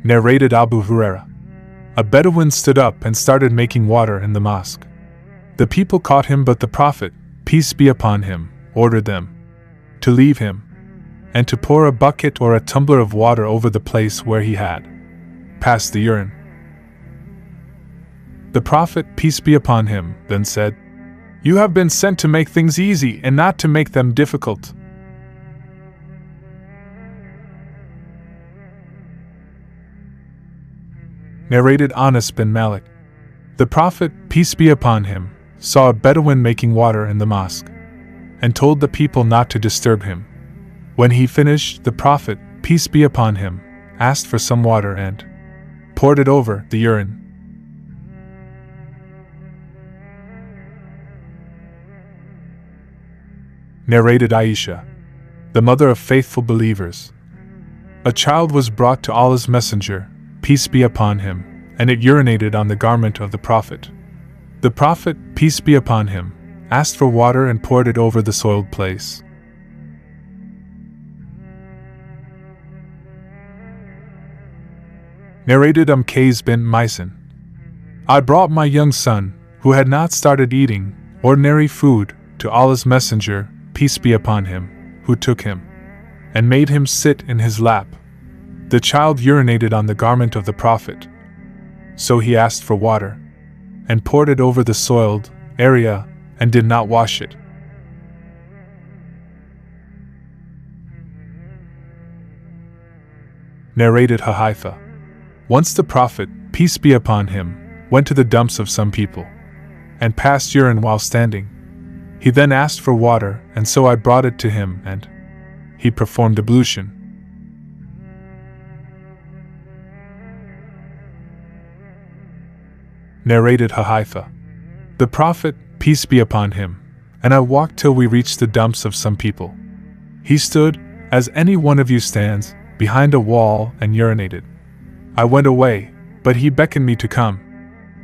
Narrated Abu Huraira. A Bedouin stood up and started making water in the mosque. The people caught him, but the Prophet, peace be upon him, ordered them to leave him, and to pour a bucket or a tumbler of water over the place where he had passed the urine. The Prophet, peace be upon him, then said, "You have been sent to make things easy and not to make them difficult." Narrated Anas bin Malik. The Prophet, peace be upon him, saw a Bedouin making water in the mosque, and told the people not to disturb him. When he finished, the Prophet, peace be upon him, asked for some water and poured it over the urine. Narrated Aisha, the mother of faithful believers. A child was brought to Allah's Messenger, peace be upon him, and it urinated on the garment of the Prophet. The Prophet, peace be upon him, asked for water and poured it over the soiled place. Narrated Qays bin Myson. I brought my young son, who had not started eating ordinary food, to Allah's Messenger, peace be upon him, who took him and made him sit in his lap. The child urinated on the garment of the Prophet. So he asked for water and poured it over the soiled area and did not wash it. Narrated Hudhayfah. Once the Prophet, peace be upon him, went to the dumps of some people and passed urine while standing. He then asked for water, and so I brought it to him, and he performed ablution. Narrated Hudhayfah. The Prophet, peace be upon him, and I walked till we reached the dumps of some people. He stood, as any one of you stands, behind a wall and urinated. I went away, but he beckoned me to come.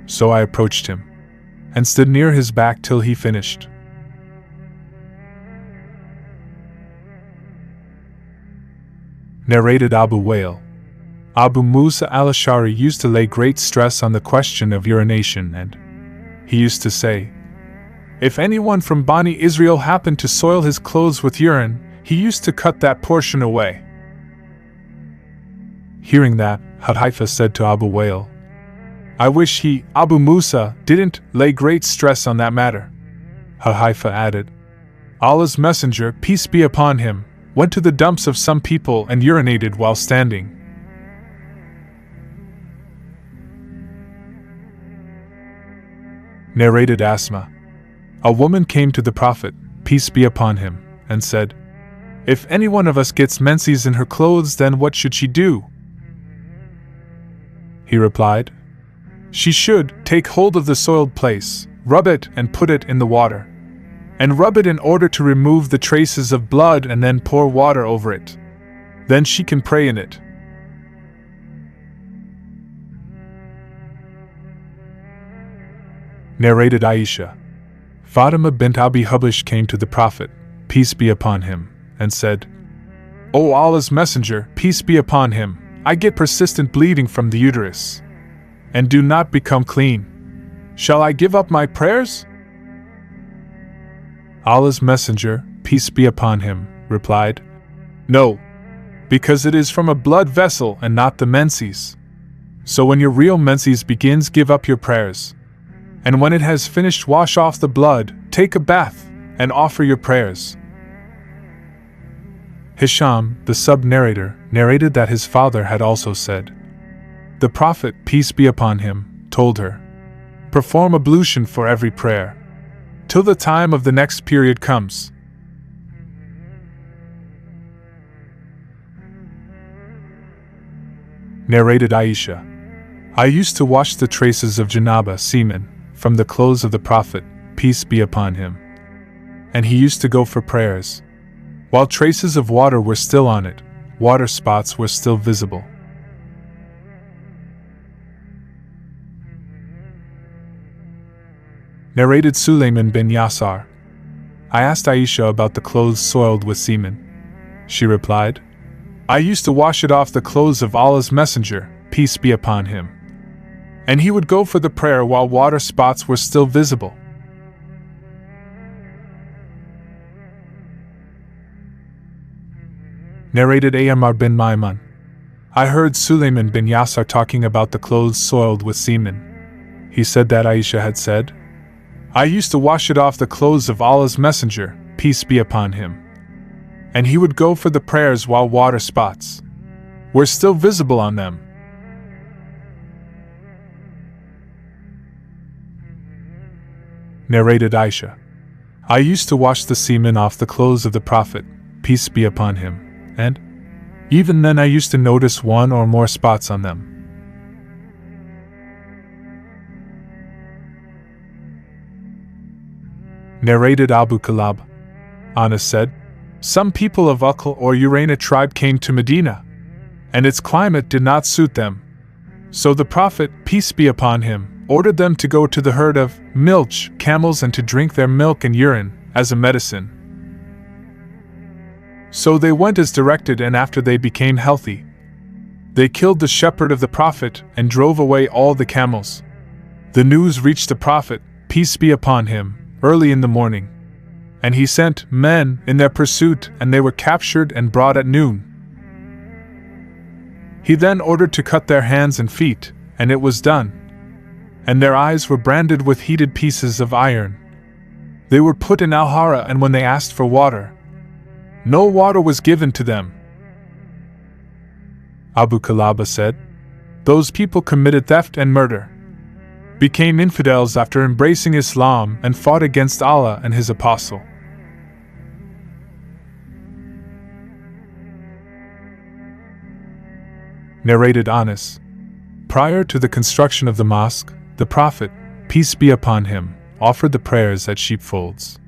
So I approached him and stood near his back till he finished. Narrated Abu Wa'il. Abu Musa al-Ash'ari used to lay great stress on the question of urination, and he used to say, if anyone from Bani Israel happened to soil his clothes with urine, he used to cut that portion away. Hearing that, Hudhayfah said to Abu Wa'il, I wish he, Abu Musa, didn't lay great stress on that matter. Hudhayfah added, Allah's Messenger, peace be upon him, went to the dumps of some people and urinated while standing. Narrated Asma. A woman came to the Prophet, peace be upon him, and said, if any one of us gets menses in her clothes, then what should she do? He replied, she should take hold of the soiled place, rub it and put it in the water, and rub it in order to remove the traces of blood, and then pour water over it. Then she can pray in it. Narrated Aisha. Fatima bint Abi Hubaysh came to the Prophet, peace be upon him, and said, O Allah's Messenger, peace be upon him, I get persistent bleeding from the uterus, and do not become clean. Shall I give up my prayers? Allah's Messenger, peace be upon him, replied, no, because it is from a blood vessel and not the menses. So when your real menses begins, give up your prayers. And when it has finished, wash off the blood, take a bath, and offer your prayers. Hisham, the sub-narrator, narrated that his father had also said, the Prophet, peace be upon him, told her, perform ablution for every prayer, till the time of the next period comes. Narrated Aisha. I used to wash the traces of janaba, semen, from the clothes of the Prophet, peace be upon him, and he used to go for prayers. While traces of water were still on it, water spots were still visible. Narrated Sulayman bin Yasar. I asked Aisha about the clothes soiled with semen. She replied, I used to wash it off the clothes of Allah's Messenger, peace be upon him. And he would go for the prayer while water spots were still visible. Narrated Ammar bin Maimun. I heard Sulaiman bin Yasar talking about the clothes soiled with semen. He said that Aisha had said, I used to wash it off the clothes of Allah's Messenger, peace be upon him. And he would go for the prayers while water spots were still visible on them. Narrated Aisha. I used to wash the semen off the clothes of the Prophet, peace be upon him, and even then I used to notice one or more spots on them. Narrated Abu Kalab. Anas said, some people of Uqal or Urayna tribe came to Medina, and its climate did not suit them. So the Prophet, peace be upon him, ordered them to go to the herd of milch camels and to drink their milk and urine as a medicine. So they went as directed, and after they became healthy, they killed the shepherd of the Prophet and drove away all the camels. The news reached the Prophet, peace be upon him, early in the morning, and he sent men in their pursuit, and they were captured and brought at noon. He then ordered to cut their hands and feet, and it was done, and their eyes were branded with heated pieces of iron. They were put in al-Hara, and when they asked for water, no water was given to them. Abu Kalaba said, those people committed theft and murder, became infidels after embracing Islam, and fought against Allah and His Apostle. Narrated Anas. Prior to the construction of the mosque, the Prophet, peace be upon him, offered the prayers at sheepfolds.